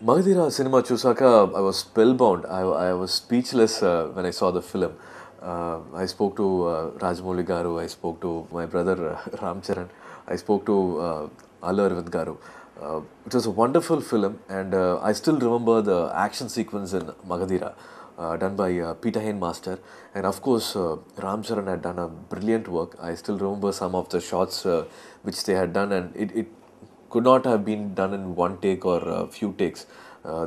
Magadira cinema chusaka, I was spellbound. I was speechless when I saw the film. I spoke to Rajamouli Garu, I spoke to my brother Ram Charan, I spoke to Alla Arvind Garu. It was a wonderful film, and I still remember the action sequence in Magadira, done by Peter Hain Master. And of course, Ram Charan had done a brilliant work. I still remember some of the shots which they had done, and it could not have been done in one take or a few takes.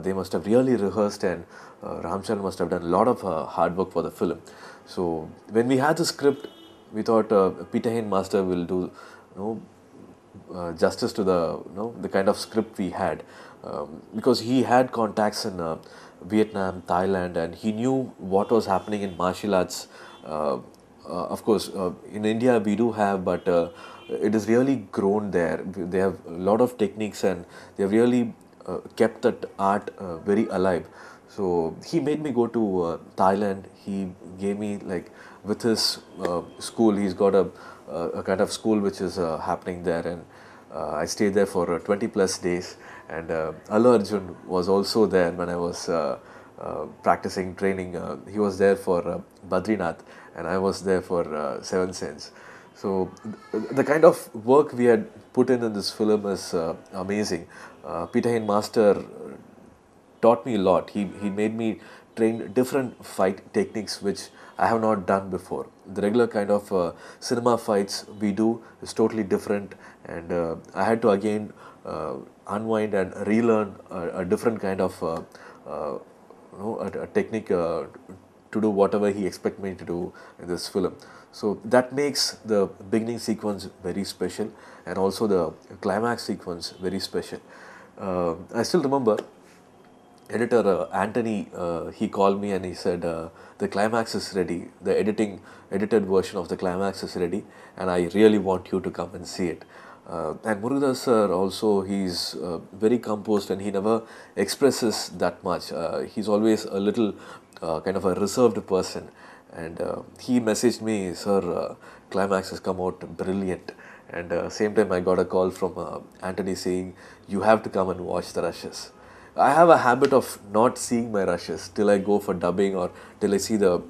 They must have really rehearsed, and Ramcharan must have done a lot of hard work for the film. So when we had the script, we thought Peter Hain Master will do, justice to the the kind of script we had, because he had contacts in Vietnam, Thailand, and he knew what was happening in martial arts. Of course, in India we do have, but it is really grown there. They have a lot of techniques, and they have really kept that art very alive. So he made me go to Thailand. He gave me, like, with his school. He's got a kind of school which is happening there, and I stayed there for 20 plus days. And Allu Arjun was also there when I was practicing training. He was there for Badrinath, and I was there for Seven Sense. So the kind of work we had put in this film is amazing. Peter Hain Master taught me a lot. He made me train different fight techniques which I have not done before. The regular kind of cinema fights we do is totally different, and I had to again unwind and relearn a different kind of a technique to do whatever he expect me to do in this film. So that makes the beginning sequence very special, and also the climax sequence very special. I still remember editor Anthony. He called me and he said the climax is ready. The edited version of the climax is ready, and I really want you to come and see it. And Murugadas sir also, he's very composed, and he never expresses that much. He's always a little kind of a reserved person, and he messaged me, sir, climax has come out brilliant. And same time I got a call from Anthony saying, you have to come and watch the rushes. I have a habit of not seeing my rushes till I go for dubbing or till I see the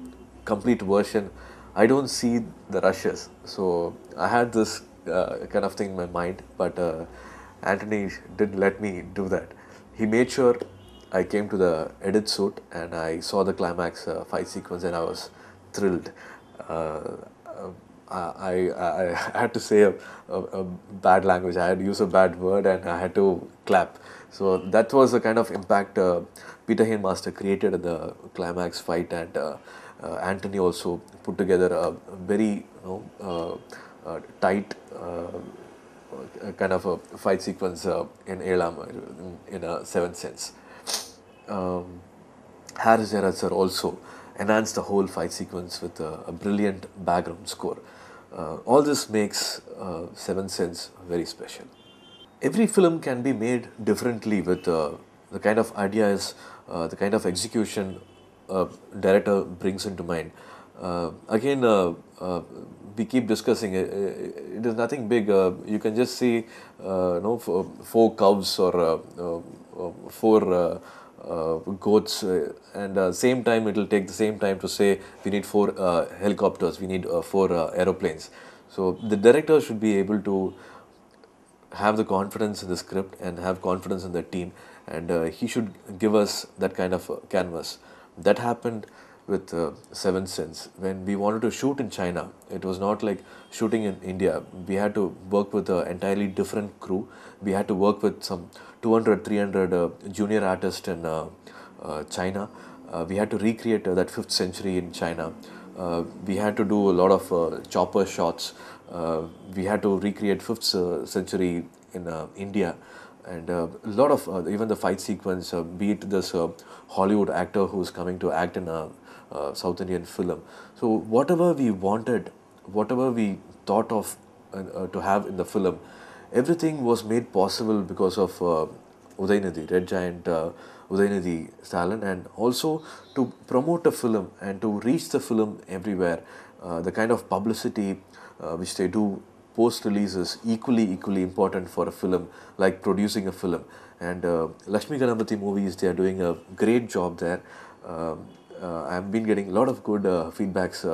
complete version. I don't see the rushes. So I had this kind of thing in my mind, but Anthony didn't let me do that. He made sure I came to the edit suit and I saw the climax fight sequence, and I was thrilled. Uh, I had to say a bad language. I had to use a bad word, and I had to clap. So that was the kind of impact Peter Hain Master created in the climax fight, and Anthony also put together a very tight kind of a fight sequence in Elam, in a Seventh Sense. Um, Harris Gerard sir also enhanced the whole fight sequence with a brilliant background score. All this makes Seventh Sense very special. Every film can be made differently with the kind of ideas, the kind of execution director brings into mind. Again, we keep discussing it. It is nothing big. You can just see, four cows or four goats, and same time it will take the same time to say we need four helicopters, we need four aeroplanes. So the director should be able to have the confidence in the script and have confidence in the team, and he should give us that kind of canvas. That happened with Seventh Sense. When we wanted to shoot in China, it was not like shooting in India. We had to work with an entirely different crew. We had to work with some 200, 300 junior artists in China. We had to recreate that 5th century in China. We had to do a lot of chopper shots. We had to recreate 5th century in India, and a lot of even the fight sequence, be it this Hollywood actor who's coming to act in a South Indian film. So whatever we wanted, whatever we thought of to have in the film, everything was made possible because of Udaynidhi, Red Giant Udaynidhi Stalin, and also to promote a film and to reach the film everywhere. The kind of publicity which they do post release is equally important for a film, like producing a film. and Lakshmi Ganapathy movies, they are doing a great job there. I've been getting a lot of good feedbacks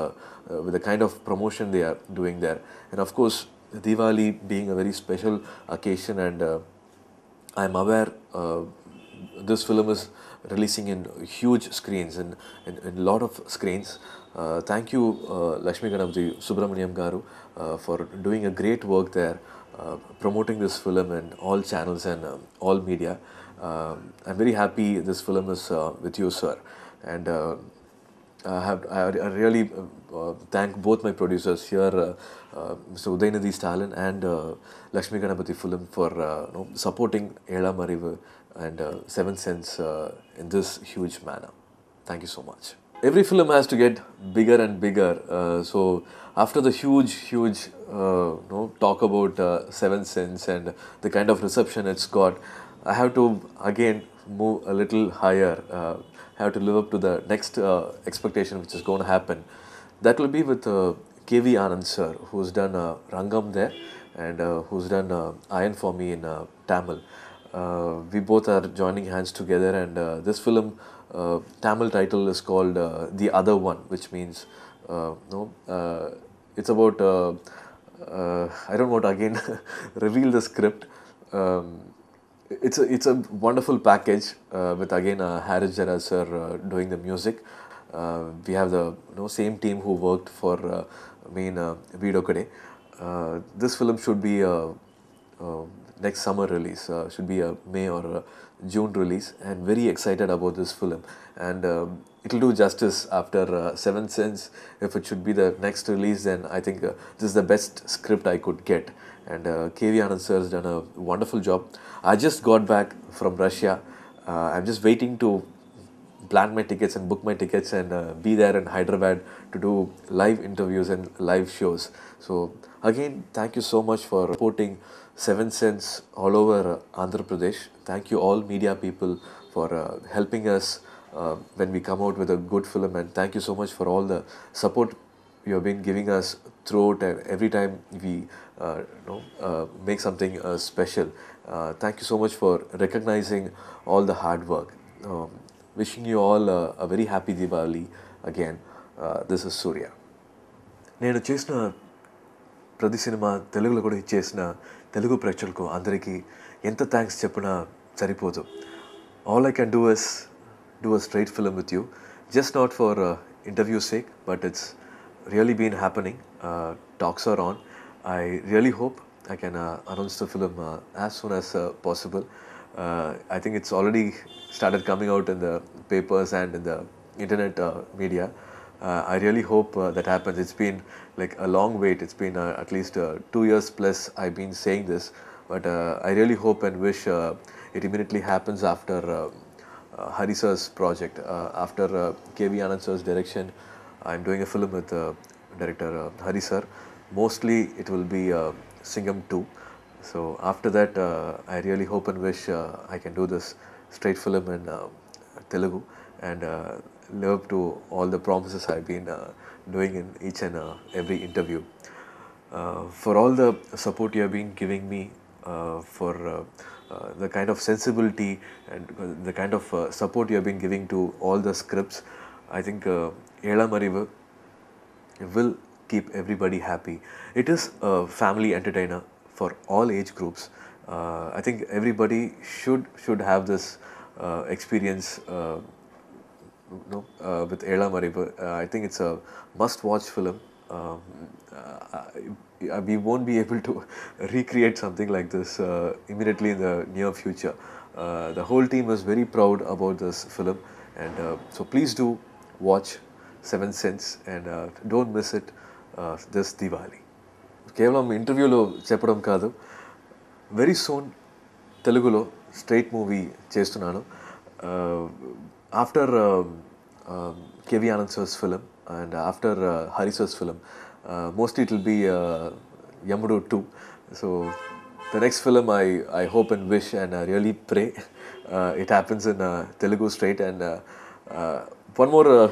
with the kind of promotion they are doing there. And of course, Diwali being a very special occasion, and I'm aware this film is releasing in huge screens and in a lot of screens. Thank you, Lakshmi Ganapathy Subramaniam Garu, for doing a great work there, promoting this film in all channels and all media. I'm very happy this film is with you, sir. And I really thank both my producers here, Mr. Udaynidhi Stalin and Lakshmi Ganapathy Film for supporting Ela Marivu and Seven Sense in this huge manner. Thank you so much. Every film has to get bigger and bigger. So after the huge talk about Seven Sense and the kind of reception it's got, I have to again move a little higher. Have to live up to the next expectation which is going to happen. That will be with KV Anand sir, who's done Rangam there and who's done Iron for Me in Tamil. We both are joining hands together, and this film Tamil title is called The Other One, which means no, it's about I don't want to again reveal the script. It's a wonderful package with again Harris Jara sir doing the music. We have the same team who worked for me in Video Kade. This film should be a next summer release, should be a May or a June release, and very excited about this film. And it'll do justice after Seven Sense. If it should be the next release, then I think this is the best script I could get. And KV Anand sir has done a wonderful job. I just got back from Russia. I'm just waiting to plan my tickets and book my tickets and be there in Hyderabad to do live interviews and live shows. So again, thank you so much for supporting Seven Sense all over Andhra Pradesh. Thank you all media people for helping us when we come out with a good film, and thank you so much for all the support you have been giving us throughout and every time we make something special. Thank you so much for recognizing all the hard work. Wishing you all a very happy Diwali again. This is Surya. నేను చేసిన ప్రతి cinema తెలుగులో కూడా ఇచ్చేసిన తెలుగు ప్రేక్షకులకు అందరికీ ఎంత thanks చెప్పినా సరిపోదు. All I can do is do a straight film with you, just not for interview sake, but it's really been happening. Talks are on. I really hope I can announce the film as soon as possible. I think it's already started coming out in the papers and in the internet media. I really hope that happens. It's been like a long wait. It's been at least 2 years plus I've been saying this, but I really hope and wish it immediately happens after Hari sir's project. After KV Anand sir's direction, I'm doing a film with director Hari sir. Mostly it will be Singham 2. So after that, I really hope and wish I can do this straight film in Telugu and live up to all the promises I've been doing in each and every interview. For all the support you have been giving me, for the kind of sensibility and the kind of support you have been giving to all the scripts, I think Ela Marivu will keep everybody happy. It is a family entertainer for all age groups. I think everybody should have this experience with Ela Marivu. I think it's a must-watch film. We won't be able to recreate something like this immediately in the near future. The whole team is very proud about this film, and so please do watch Seven Sense and don't miss it this Diwali. కేవలం ఇంటర్వ్యూలో చెప్పడం కాదు, very soon తెలుగులో straight movie చేస్తున్నాను. After K V Anand sir's film and after Hari sir's film, mostly it will be Yamudu 2. So the next film I hope and wish and really pray it happens in Telugu straight. And one more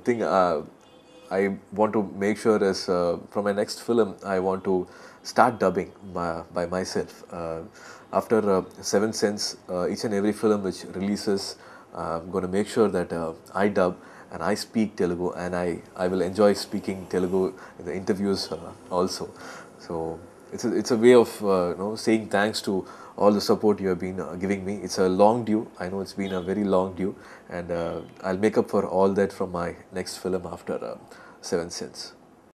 thing I want to make sure is from my next film I want to start dubbing by myself. after Seventh Sense, each and every film which releases, I'm going to make sure that I dub and I speak Telugu, and I will enjoy speaking Telugu in the interviews also. So it's a way of saying thanks to all the support you have been giving me. It's a long due. I know it's been a very long due, and I'll make up for all that from my next film after Seventh Sense.